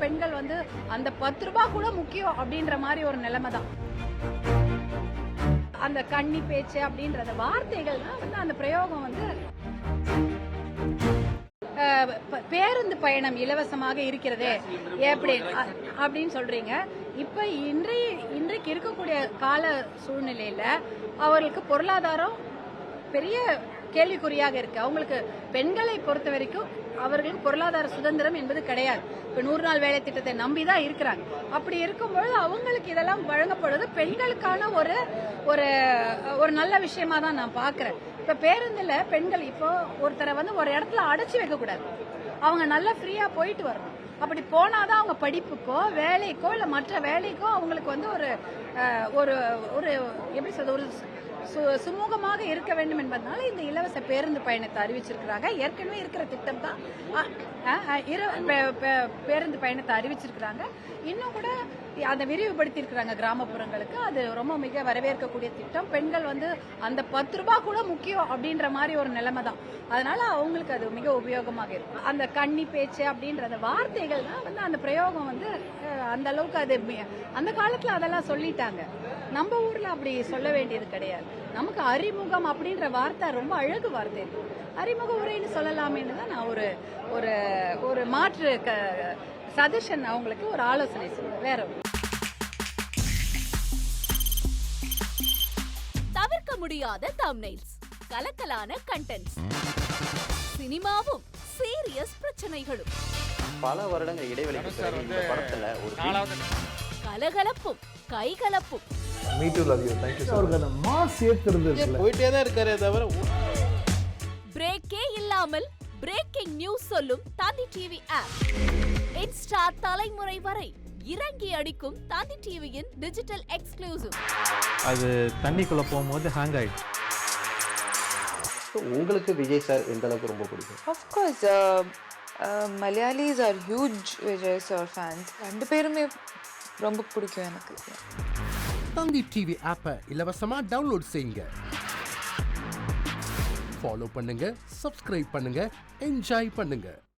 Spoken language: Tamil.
பெண்கள் வந்து அந்த 10 ரூபாய் கூட முக்கியம் அப்படின்ற மாதிரி ஒரு நிலைமை தான். அந்த கன்னி பேச்சு அப்படின்ற வார்த்தைகள் தான் வந்து அந்த பிரயோகம் வந்து பேருந்து பயணம் இலவசமாக இருக்கிறதே எப்படி அப்படின்னு சொல்றீங்க. இப்ப இன்றைக்கு இருக்கக்கூடிய கால சூழ்நிலையில அவர்களுக்கு பொருளாதாரம் பெரிய கேள்விக்குறியாக இருக்கு. அவங்களுக்கு பெண்களை பொறுத்த வரைக்கும் அவர்களுக்கு பொருளாதார சுதந்திரம் என்பது கிடையாது. இப்ப 100 நாள் வேலை திட்டத்தை நம்பிதான் இருக்கிறாங்க. அப்படி இருக்கும்போது அவங்களுக்கு இதெல்லாம் வழங்கப்படுவது பெண்களுக்கான ஒரு ஒரு நல்ல விஷயமா தான் நான் பாக்குறேன். இப்ப பேருந்துல பெண்கள் இப்போ ஒருத்தரை வந்து ஒரு இடத்துல அடைச்சு வைக்க கூடாது. அவங்க நல்லா ஃப்ரீயா போயிட்டு வரணும். அப்படி போனாதான் அவங்க படிப்புக்கோ வேலைக்கோ இல்ல மற்ற வேலைக்கோ அவங்களுக்கு வந்து ஒரு ஒரு எப்படி சொல்றது ஒரு சுமூகமாக இருக்க வேண்டும் என்பதனால இந்த இலவச பேருந்து பயணத்தை அறிவிச்சிருக்கிறாங்க. ஏற்கனவே இருக்கிற திட்டம் தான் பேருந்து பயணத்தை அறிவிச்சிருக்கிறாங்க. இன்னும் கூட அதை விரிவுபடுத்தி இருக்கிறாங்க கிராமப்புறங்களுக்கு. அது ரொம்ப மிக வரவேற்கக்கூடிய திட்டம். பெண்கள் வந்து அந்த 10 ரூபாய் கூட முக்கியம் அப்படின்ற மாதிரி ஒரு நிலைமை தான். அதனால அவங்களுக்கு அது மிக உபயோகமாக இருக்கும். அந்த கன்னி பேச்சு அப்படின்ற வார்த்தைகள் தான் வந்து அந்த பிரயோகம் வந்து அந்த அளவுக்கு அது அந்த காலத்துல அதெல்லாம் சொல்லிட்டாங்க. நம்ம ஊர்ல அப்படி சொல்ல வேண்டியது கிடையாது. நமக்கு அறிமுகம் அப்படின்ற வார்த்தை ரொம்ப அழகு வார்த்தை. அறிமுக உரைன்னு சொல்லலாமேன்னு தான் நான் ஒரு மாற்று சஜஷன் அவங்களுக்கு ஒரு ஆலோசனை சொல்றேன். வேற தவிர்க்க முடியாத தம்ப்நெயில்ஸ், கலக்கலான கண்டென்ட்ஸ், சினிமாவும் சீரியஸ் பிரச்சனைகளும், பல வருடங்கள் இடைவெளிக்கு பிறகு இந்த படத்துல ஒரு கலகலப்பும் கைகலப்பும். Me too, love you. Thank you so much. அவர்கான மாஸ் ஏத்துறது இல்ல. போயிட்டே தான் இருக்காரே தவிர பிரேக்கே இல்லாமல் பிரேக்கிங் நியூஸ் சொல்லும் தாந்தி டிவி ஆப். இன்ஸ்டா தலைமுறை வரை இறங்கி அடிக்கும் தாந்தி டிவியின் டிஜிட்டல் எக்ஸ்க்ளூசிவ். அது தண்ணிக்குள்ள போகும்போது ஹேங் ஆயிடுச்சு. உங்களுக்கு விஜய் சார் எந்த அளவுக்கு ரொம்ப பிடிக்கும்? Of course, Malayalis are huge Vijay sir fans. ரெண்டு பேருமே ரொம்ப பிடிக்கும் எனக்கு. தந்தி டிவி ஆப்பை இலவசமா டவுன்லோட் செய்யுங்க. ஃபாலோ பண்ணுங்க, சப்ஸ்கிரைப் பண்ணுங்க, என்ஜாய் பண்ணுங்க.